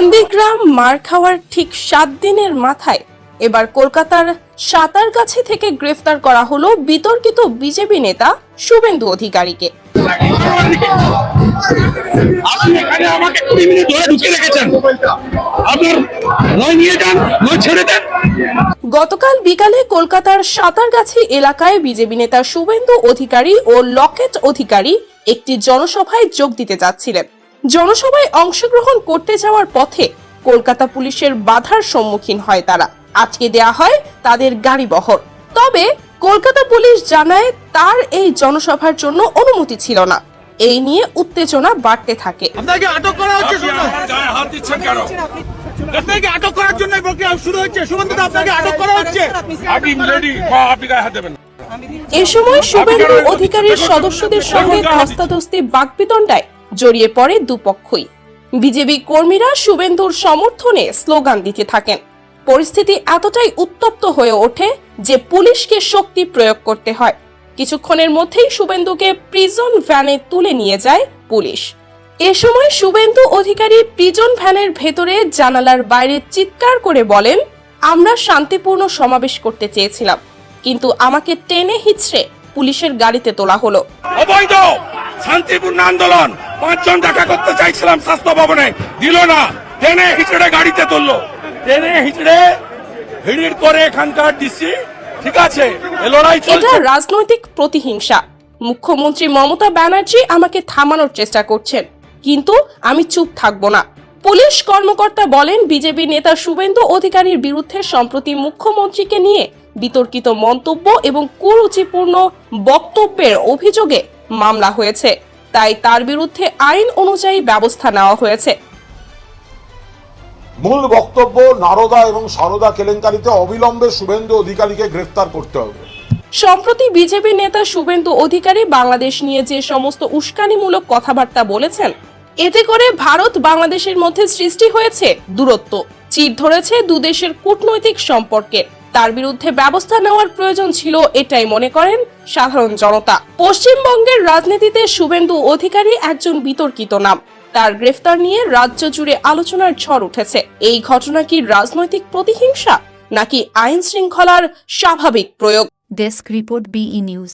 নন্দীগ্রাম মার খাওয়ার ঠিক 7 দিনের মাথায় এবার কলকাতার সাঁতারগাছি থেকে গ্রেফতার করা হলো বিতর্কিত বিজেপি নেতা শুভেন্দু অধিকারীকে। গতকাল বিকালে কলকাতার সাঁতারগাছি এলাকায় বিজেপি নেতা শুভেন্দু অধিকারী ও লকেট অধিকারী একটি জনসভায় যোগ দিতে যাচ্ছিলেন। জনসভায় অংশগ্রহণ করতে যাওয়ার পথে কলকাতা পুলিশের বাধার সম্মুখীন হয় তারা। আটকে দেয়া হয় তাদের গাড়িবহর। তবে কলকাতা পুলিশ জানায় তার এই জনসভার জন্য অনুমতি ছিল না। এই নিয়ে উত্তেজনা বাড়তে থাকে। আপনাকে আটক করা হচ্ছে, হাত দিচ্ছেন কেন? আপনাকে আটক করার জন্য প্রক্রিয়া শুরু হচ্ছে। শুভেন্দু আপনাকে আটক করা হচ্ছে, আপনি রেডি? আপনি গায়ে হাত দেবেন। এ সময় শুভেন্দু অধিকারীর সদস্যদের সঙ্গে ধস্তাধস্তি বাকবিতণ্ডায় জড়িয়ে পড়ে দুপক্ষই। বিজেপি কর্মীরা শুভেন্দুর সমর্থনে স্লোগান দিতে থাকেন। পরিস্থিতি এতটাই উত্তপ্ত হয়ে ওঠে যে পুলিশকে শক্তি প্রয়োগ করতে হয়। কিছুক্ষণের মধ্যেই শুভেন্দুকে প্রিজন ভ্যানে তুলে নিয়ে যায় পুলিশ। এ সময় শুভেন্দু অধিকারী প্রিজন ভ্যানের ভেতরে জানালার বাইরে চিৎকার করে বলেন, আমরা শান্তিপূর্ণ সমাবেশ করতে চেয়েছিলাম, কিন্তু আমাকে টেনে হিচড়ে পুলিশের গাড়িতে তোলা হলো। অবৈধ শান্তিপূর্ণ আন্দোলন, 5 জন দেখা করতে চাইছিলাম স্বাস্থ্য ভবনে, দিল না, টেনে হিচড়ে গাড়িতে তুললো। টেনে হিচড়ে ভিড় করে এখানকার ডিসি, ঠিক আছে, লড়াই চলছে। এটা রাজনৈতিক প্রতিহিংসা। মুখ্যমন্ত্রী মমতা ব্যানার্জি আমাকে থামানোর চেষ্টা করছেন, কিন্তু আমি চুপ থাকবো না। পুলিশ কর্মকর্তা বলেন, বিজেপি নেতা শুভেন্দু অধিকারীর বিরুদ্ধে সম্প্রতি মুখ্যমন্ত্রীকে নিয়ে বিতর্কিত মন্তব্য এবং কুরুচিপূর্ণ বক্তব্যের অভিযোগে মামলা হয়েছে, তাই তার বিরুদ্ধে আইন অনুযায়ী ব্যবস্থা নেওয়া হয়েছে। মূল বক্তব্য, নারদা এবং সারদা কেলেঙ্কারিতে অবিলম্বে শুভেন্দু অধিকারীকে গ্রেফতার করতে হবে। সম্প্রতি বিজেপি নেতা শুভেন্দু অধিকারী বাংলাদেশ নিয়ে যে সমস্ত উস্কানিমূলক কথাবার্তা বলেছেন, এতে করে ভারত বাংলাদেশের মধ্যে সৃষ্টি হয়েছে দূরত্ব, চির ধরেছে দুদেশের কূটনৈতিক সম্পর্কে। তার বিরুদ্ধে ব্যবস্থা নেওয়ার প্রয়োজন ছিল, এটাই মনে করেন সাধারণ জনতা। পশ্চিমবঙ্গের রাজনীতিতে শুভেন্দু অধিকারী একজন বিতর্কিত নাম। তার গ্রেফতার নিয়ে রাজ্য জুড়ে আলোচনার ঝড় উঠেছে। এই ঘটনা কি রাজনৈতিক প্রতিহিংসা নাকি আইন শৃঙ্খলার স্বাভাবিক প্রয়োগ? Desk report, BE news.